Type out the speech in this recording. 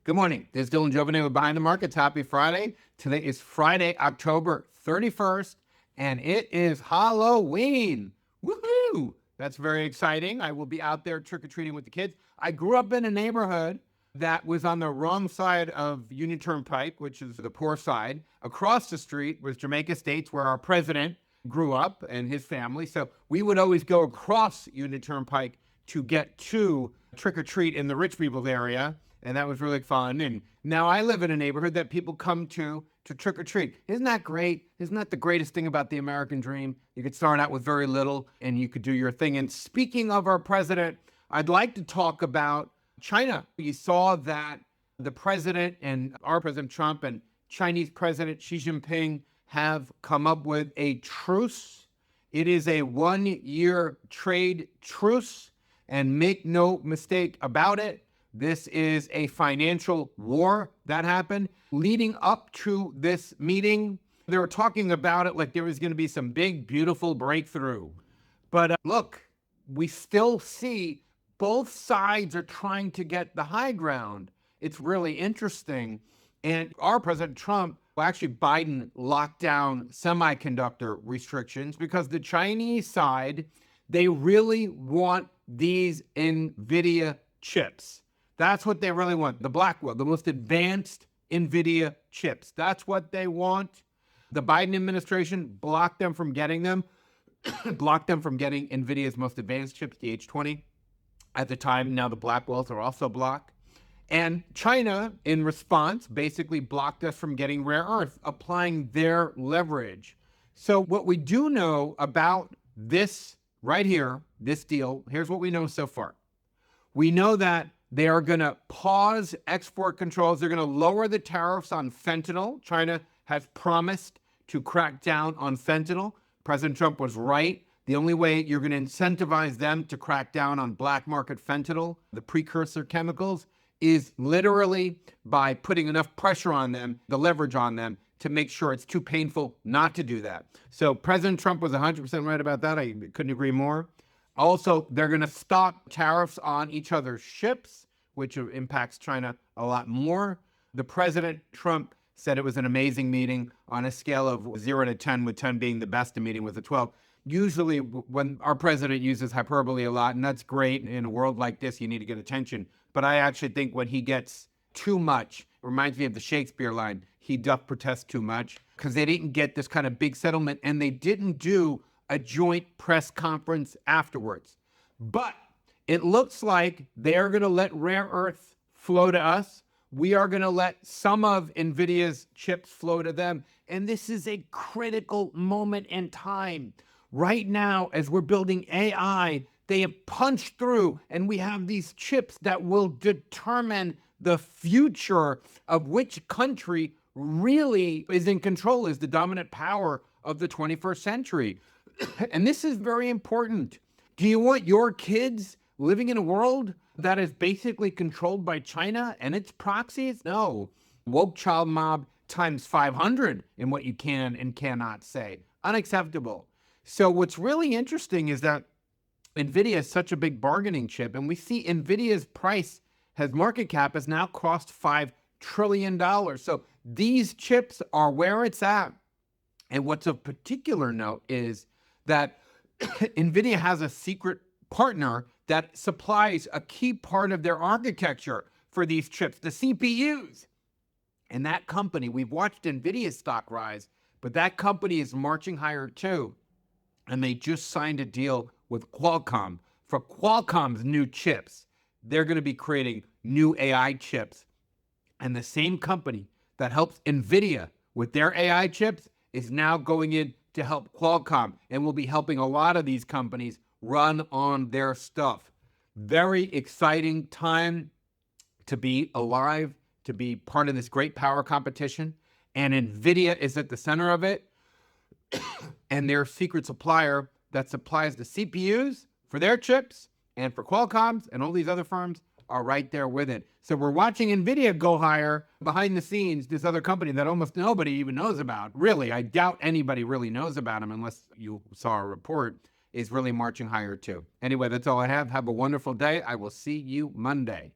Good morning. This is Dylan Jovine with Behind the Markets. Happy Friday. Today is Friday, October 31st, and it is Halloween. Woohoo! That's very exciting. I will be out there trick-or-treating with the kids. I grew up in a neighborhood that was on the wrong side of Union Turnpike, which is the poor side. Across the street was Jamaica Estates, where our president grew up and his family. So we would always go across Union Turnpike to get to trick-or-treat in the rich people's area. And that was really fun. And now I live in a neighborhood that people come to trick-or-treat. Isn't that great? Isn't that the greatest thing about the American dream? You could start out with very little and you could do your thing. And speaking of our president, I'd like to talk about China. You saw that the president and our President Trump and Chinese President Xi Jinping have come up with a truce. It is a 1-year trade truce. And make no mistake about it, this is a financial war that happened. Leading up to this meeting, they were talking about it like there was going to be some big, beautiful breakthrough. But look, we still see both sides are trying to get the high ground. It's really interesting. And our President Trump, well, actually Biden locked down semiconductor restrictions because the Chinese side, they really want these Nvidia chips. That's what they really want. The Blackwell, the most advanced Nvidia chips. That's what they want. The Biden administration blocked them from getting them, blocked them from getting Nvidia's most advanced chips, the H20. At the time, now the Blackwells are also blocked. And China, in response, basically blocked us from getting rare earth, applying their leverage. So what we do know about this right here, this deal, here's what we know so far. We know that they are going to pause export controls. They're going to lower the tariffs on fentanyl. China has promised to crack down on fentanyl. President Trump was right. The only way you're going to incentivize them to crack down on black market fentanyl, the precursor chemicals, is literally by putting enough pressure on them, the leverage on them, to make sure it's too painful not to do that. So President Trump was 100% right about that. I couldn't agree more. Also, they're going to stop tariffs on each other's ships, which impacts China a lot more. The President Trump said it was an amazing meeting on a scale of 0 to 10, with 10 being the best, a meeting with a 12. Usually when our president uses hyperbole a lot, and that's great, in a world like this, you need to get attention. But I actually think when he gets too much, it reminds me of the Shakespeare line, he doth protest too much, because they didn't get this kind of big settlement, and they didn't do a joint press conference afterwards. But it looks like they're going to let rare earth flow to us. We are going to let some of Nvidia's chips flow to them. And this is a critical moment in time. Right now, as we're building AI, they have punched through, and we have these chips that will determine the future of which country really is in control, is the dominant power of the 21st century. And this is very important. Do you want your kids living in a world that is basically controlled by China and its proxies? No. Woke child mob times 500 in what you can and cannot say. Unacceptable. So what's really interesting is that Nvidia is such a big bargaining chip, and we see Nvidia's price market cap has now crossed $5 trillion. So these chips are where it's at. And what's of particular note is that Nvidia has a secret partner that supplies a key part of their architecture for these chips, the CPUs. And that company, we've watched Nvidia's stock rise, but that company is marching higher too. And they just signed a deal with Qualcomm for Qualcomm's new chips. They're going to be creating new AI chips. And the same company that helps Nvidia with their AI chips is now going in to help Qualcomm, and will be helping a lot of these companies run on their stuff. Very exciting time to be alive, to be part of this great power competition. And Nvidia is at the center of it. And their secret supplier that supplies the CPUs for their chips and for Qualcomm's and all these other firms are right there with it. So we're watching Nvidia go higher behind the scenes, this other company that almost nobody even knows about. Really, I doubt anybody really knows about them unless you saw a report, is really marching higher too. Anyway, that's all I have. Have a wonderful day. I will see you Monday.